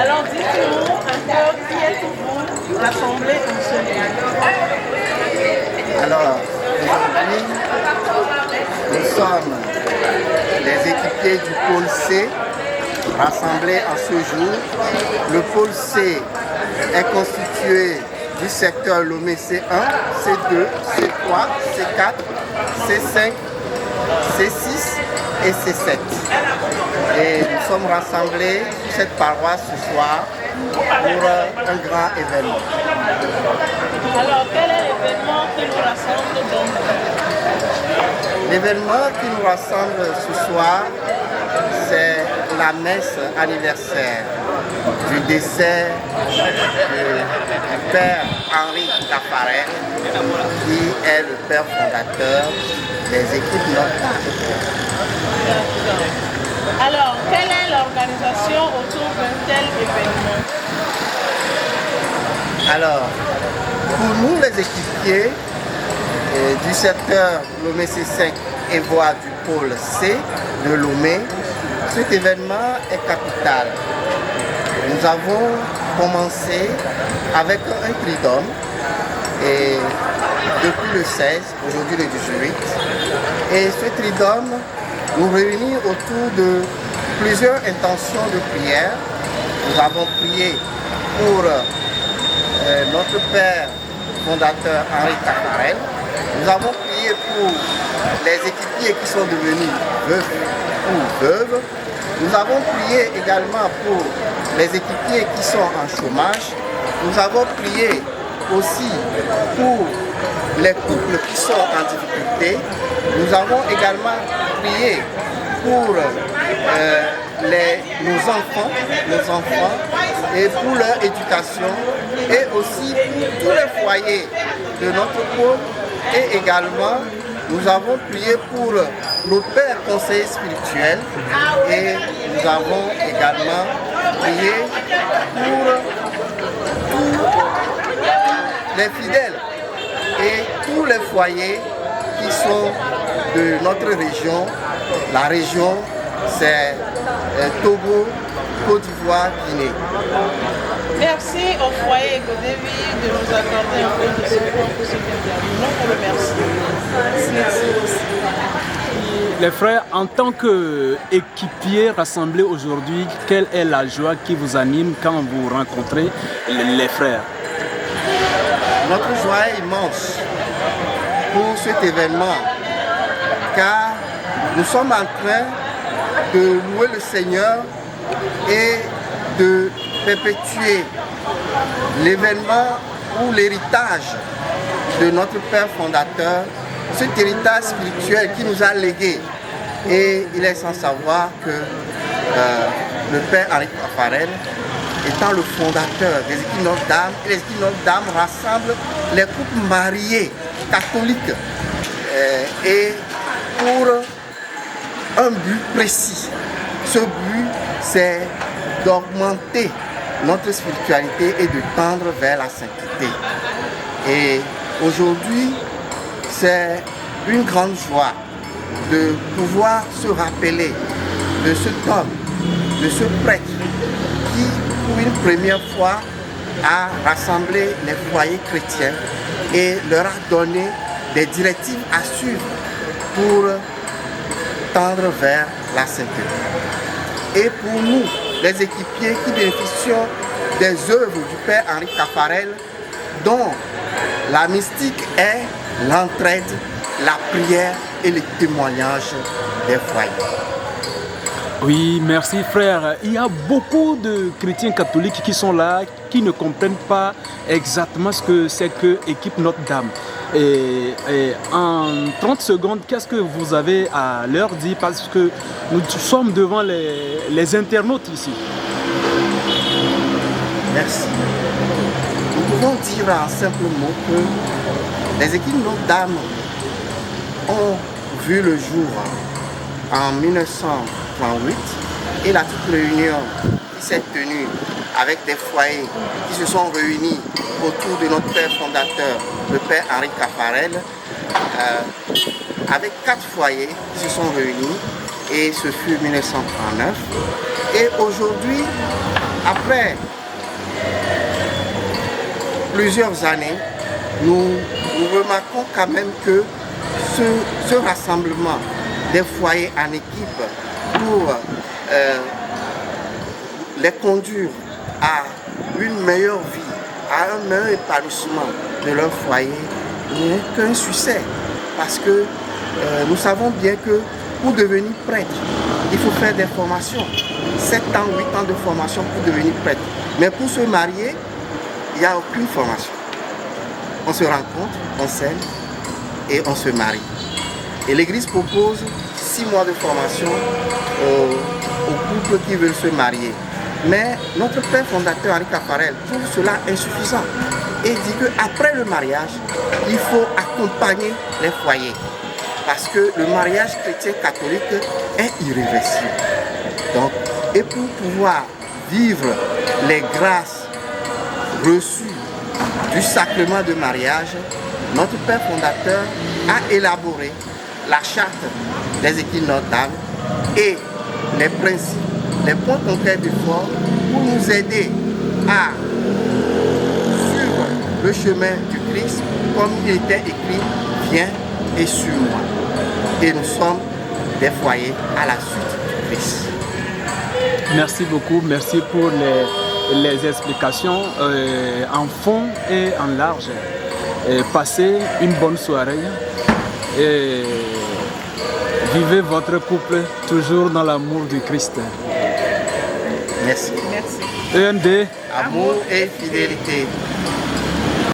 Alors dites-nous un peu qui êtes-vous rassemblés en ce lieu? Alors aujourd'hui, nous sommes les équipiers du pôle C rassemblés en ce jour. Le pôle C est constitué du secteur Lomé C1, C2, C3, C4, C5, C6 et C7. Et nous sommes rassemblés sur cette paroisse ce soir pour un grand événement. Alors, quel est l'événement qui nous rassemble donc? L'événement qui nous rassemble ce soir, c'est la messe anniversaire du décès du père Henri Tafarel, qui est le père fondateur des équipes Notre-Dame. Alors, quelle est l'organisation autour d'un tel événement? Alors, pour nous les équipiers du secteur Lomé C5 et voie du pôle C de Lomé, cet événement est capital. Nous avons commencé avec un tridome et depuis le 16, aujourd'hui le 18. Et ce tridome nous réunit autour de plusieurs intentions de prière. Nous avons prié pour notre père fondateur Henri Tafarel. Nous avons prié pour les équipiers qui sont devenus veufs ou veuves. Nous avons prié également pour les équipiers qui sont en chômage. Nous avons prié aussi pour les couples qui sont en difficulté. Nous avons également prié pour nos enfants et pour leur éducation et aussi pour tous les foyers de notre pôle. Et également, nous avons prié pour nos pères conseillers spirituels et nous avons également prié pour tous les fidèles et tous les foyers qui sont de notre région. La région, c'est Togo, Côte d'Ivoire, Guinée. Merci au foyer Godevi de nous accorder un peu de support pour cette interview. Nous vous remercions. Merci aussi. Les frères, en tant qu'équipiers rassemblés aujourd'hui, quelle est la joie qui vous anime quand vous rencontrez les frères? Notre joie est immense pour cet événement, car nous sommes en train de louer le Seigneur et de perpétuer l'événement ou l'héritage de notre Père fondateur, cet héritage spirituel qui nous a légué. Et il est sans savoir que le Père Henri Tafarel, étant le fondateur des équipes Notre-Dame, et les équipes Notre-Dame rassemblent les couples mariés catholiques et pour un but précis. Ce but, c'est d'augmenter notre spiritualité et de tendre vers la sainteté. Et aujourd'hui, c'est une grande joie de pouvoir se rappeler de cet homme, de ce prêtre qui, pour une première fois, a rassemblé les foyers chrétiens et leur a donné des directives à suivre pour tendre vers la sainteté. Et pour nous, les équipiers qui bénéficient des œuvres du Père Henri Tafarel, dont la mystique est l'entraide, la prière et le témoignage des foyers. Oui, merci frère. Il y a beaucoup de chrétiens catholiques qui sont là, qui ne comprennent pas exactement ce que c'est que équipe Notre-Dame. Et en 30 secondes, qu'est-ce que vous avez à leur dire? Parce que nous sommes devant les internautes ici. merci. Nous pouvons dire en simple mot que les équipes Notre-Dame ont vu le jour en 1938 et la toute réunion qui s'est tenue avec des foyers qui se sont réunis autour de notre père fondateur, le père Henri Caffarel, avec 4 foyers qui se sont réunis et ce fut 1939. Et aujourd'hui, après plusieurs années, nous remarquons quand même que ce rassemblement des foyers en équipe pour les conduire à une meilleure vie, à un meilleur épanouissement de leur foyer n'est qu'un succès. Parce que nous savons bien que pour devenir prêtre, il faut faire des formations. 7 ans, 8 ans de formation pour devenir prêtre. Mais pour se marier, il n'y a aucune formation. On se rencontre, on s'aime et on se marie. Et l'Église propose 6 mois de formation aux couples qui veulent se marier. Mais notre père fondateur Henri Caffarel trouve cela insuffisant et dit qu'après le mariage, il faut accompagner les foyers. Parce que le mariage chrétien catholique est irréversible. Donc, et pour pouvoir vivre les grâces reçues du sacrement de mariage, notre père fondateur a élaboré la charte des équipes Notre-Dame et les principes, les points concrets d'effort pour nous aider à suivre le chemin du Christ comme il était écrit, viens et suis-moi. Et nous sommes des foyers à la suite du Christ. Merci beaucoup, merci pour les explications en fond et en large. Passez une bonne soirée et vivez votre couple toujours dans l'amour du Christ. Merci. Merci. EMD. Amour et fidélité.